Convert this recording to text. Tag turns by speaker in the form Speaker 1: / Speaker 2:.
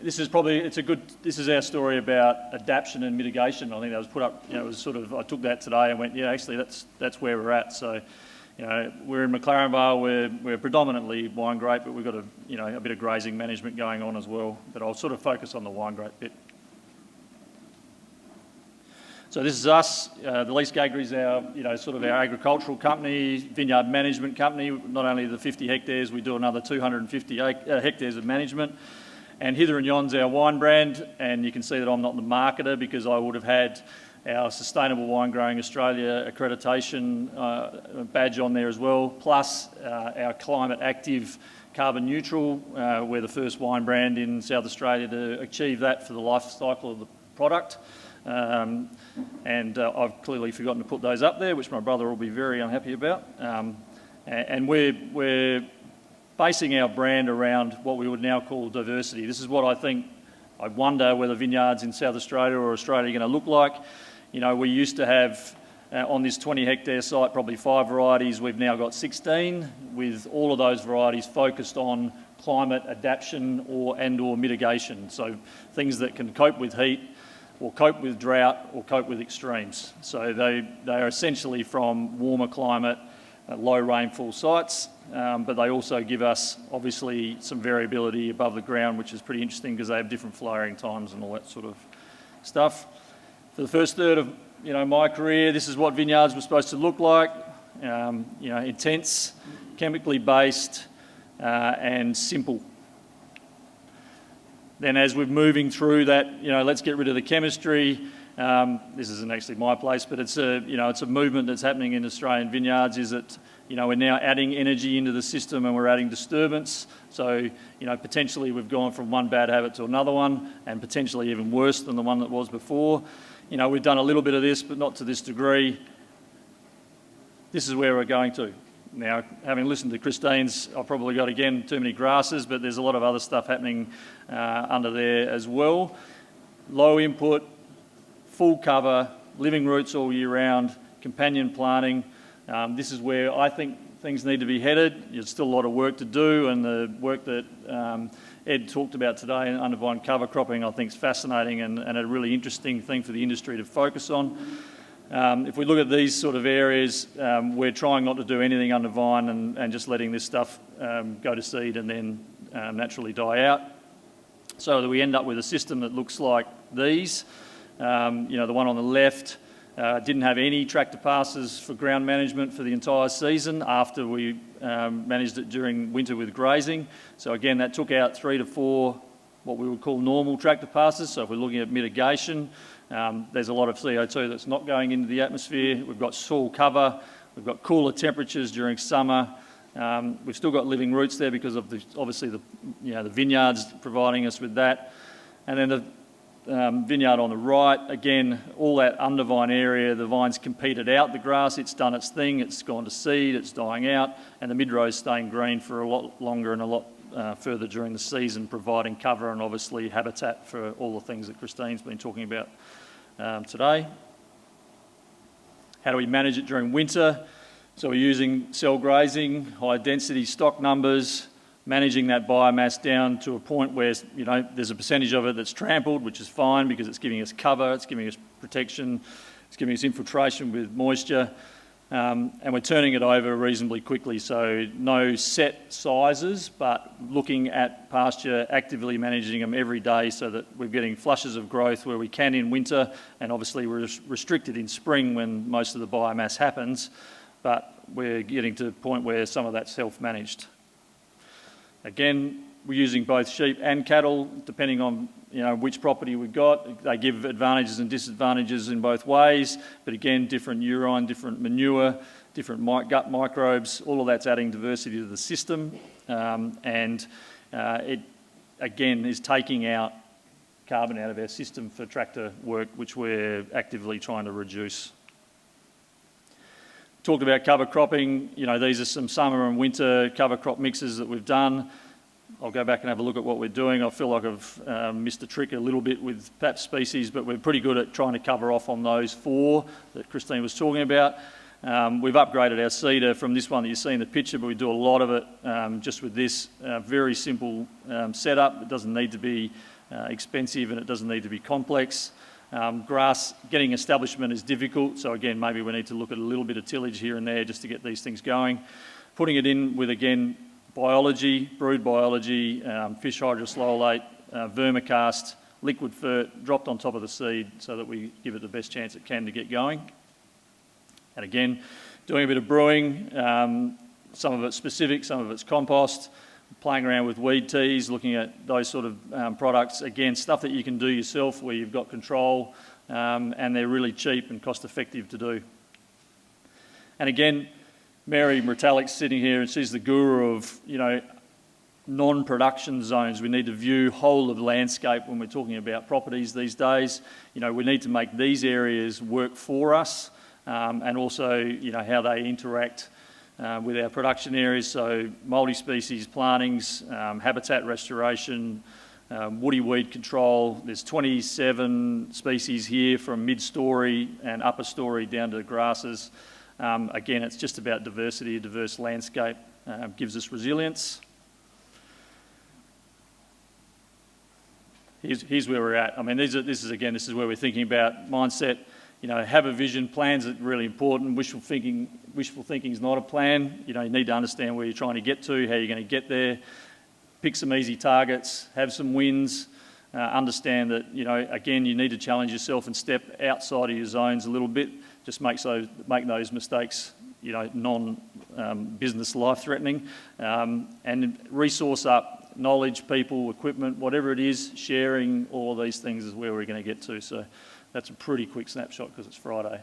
Speaker 1: this is our story about adaptation and mitigation. I think that was put up, it was sort of, I took that today and went, yeah, actually that's where we're at. So, we're in McLaren Vale, we're predominantly wine grape, but we've got a bit of grazing management going on as well, but I'll sort of focus on the wine grape bit. So this is us. The Leask Agri is our, sort of our agricultural company, vineyard management company. Not only the 50 hectares, we do another 250 hectares of management. And Hither and Yon's our wine brand, and you can see that I'm not the marketer because I would have had our Sustainable Wine Growing Australia accreditation badge on there as well, plus our climate active carbon neutral. We're the first wine brand in South Australia to achieve that for the life cycle of the product. And I've clearly forgotten to put those up there, which my brother will be very unhappy about. And we're basing our brand around what we would now call diversity. This is what I wonder whether vineyards in South Australia or Australia are going to look like. We used to have on this 20 hectare site probably 5 varieties. We've now got 16, with all of those varieties focused on climate adaptation or mitigation. So things that can cope with heat, or cope with drought, or cope with extremes. So they are essentially from warmer climate, low rainfall sites, but they also give us obviously some variability above the ground, which is pretty interesting because they have different flowering times and all that sort of stuff. For the first third of my career, this is what vineyards were supposed to look like. Intense, chemically based, and simple. Then as we're moving through that, let's get rid of the chemistry. This isn't actually my place, but it's a movement that's happening in Australian vineyards, is that, we're now adding energy into the system and we're adding disturbance. So, potentially we've gone from one bad habit to another one, and potentially even worse than the one that was before. We've done a little bit of this, but not to this degree. This is where we're going to. Now, having listened to Christine's, I've probably got, again, too many grasses, but there's a lot of other stuff happening under there as well. Low input, full cover, living roots all year round, companion planting. This is where I think things need to be headed. There's still a lot of work to do, and the work that Ed talked about today in undervine cover cropping I think is fascinating and a really interesting thing for the industry to focus on. If we look at these sort of areas, we're trying not to do anything under vine and just letting this stuff go to seed and then naturally die out, so that we end up with a system that looks like these. The one on the left didn't have any tractor passes for ground management for the entire season after we managed it during winter with grazing. So again, that took out 3 to 4 what we would call normal tractor passes. So if we're looking at mitigation, there's a lot of CO2 that's not going into the atmosphere. We've got soil cover, we've got cooler temperatures during summer. We've still got living roots there because of the vineyards providing us with that. And then the vineyard on the right, again, all that undervine area, the vine's competed out the grass, it's done its thing, it's gone to seed, it's dying out, and the mid-row's staying green for a lot longer and a lot further during the season, providing cover and obviously habitat for all the things that Christine's been talking about today. How do we manage it during winter? So we're using cell grazing, high density stock numbers, managing that biomass down to a point where there's a percentage of it that's trampled, which is fine because it's giving us cover, it's giving us protection, it's giving us infiltration with moisture, and we're turning it over reasonably quickly. So no set sizes, but looking at pasture, actively managing them every day so that we're getting flushes of growth where we can in winter, and obviously we're restricted in spring when most of the biomass happens, but we're getting to a point where some of that's self-managed. Again, we're using both sheep and cattle, depending on which property we've got. They give advantages and disadvantages in both ways, but again, different urine, different manure, different gut microbes, all of that's adding diversity to the system, and it, again, is taking out carbon out of our system for tractor work, which we're actively trying to reduce. Talked about cover cropping. These are some summer and winter cover crop mixes that we've done. I'll go back and have a look at what we're doing. I feel like I've missed a trick a little bit with PAP species, but we're pretty good at trying to cover off on those 4 that Christine was talking about. We've upgraded our seeder from this one that you see in the picture, but we do a lot of it just with this very simple setup. It doesn't need to be expensive and it doesn't need to be complex. Grass, getting establishment is difficult, so again, maybe we need to look at a little bit of tillage here and there just to get these things going. Putting it in with, again, biology, brood biology, fish hydroslolate, vermicast, liquid fert, dropped on top of the seed so that we give it the best chance it can to get going. And again, doing a bit of brewing, some of it's specific, some of it's compost, playing around with weed teas, looking at those sort of products. Again, stuff that you can do yourself where you've got control and they're really cheap and cost effective to do. And again, Mary Metallic's sitting here and she's the guru of, you know, non-production zones. We need to view whole of landscape when we're talking about properties these days. You know, we need to make these areas work for us and also, you know, how they interact with our production areas. So multi-species plantings, habitat restoration, woody weed control. There's 27 species here from mid-story and upper story down to the grasses. Again, it's just about diversity. A diverse landscape gives us resilience. Here's where we're at. I mean, this is where we're thinking about mindset. You know, have a vision. Plans are really important. Wishful thinking is not a plan. You know, you need to understand where you're trying to get to, how you're going to get there. Pick some easy targets. Have some wins. Understand that, you know, again, you need to challenge yourself and step outside of your zones a little bit. Just make those mistakes, you know, non-business life-threatening, and resource up. Knowledge, people, equipment, whatever it is, sharing all of these things is where we're going to get to. So that's a pretty quick snapshot because it's Friday.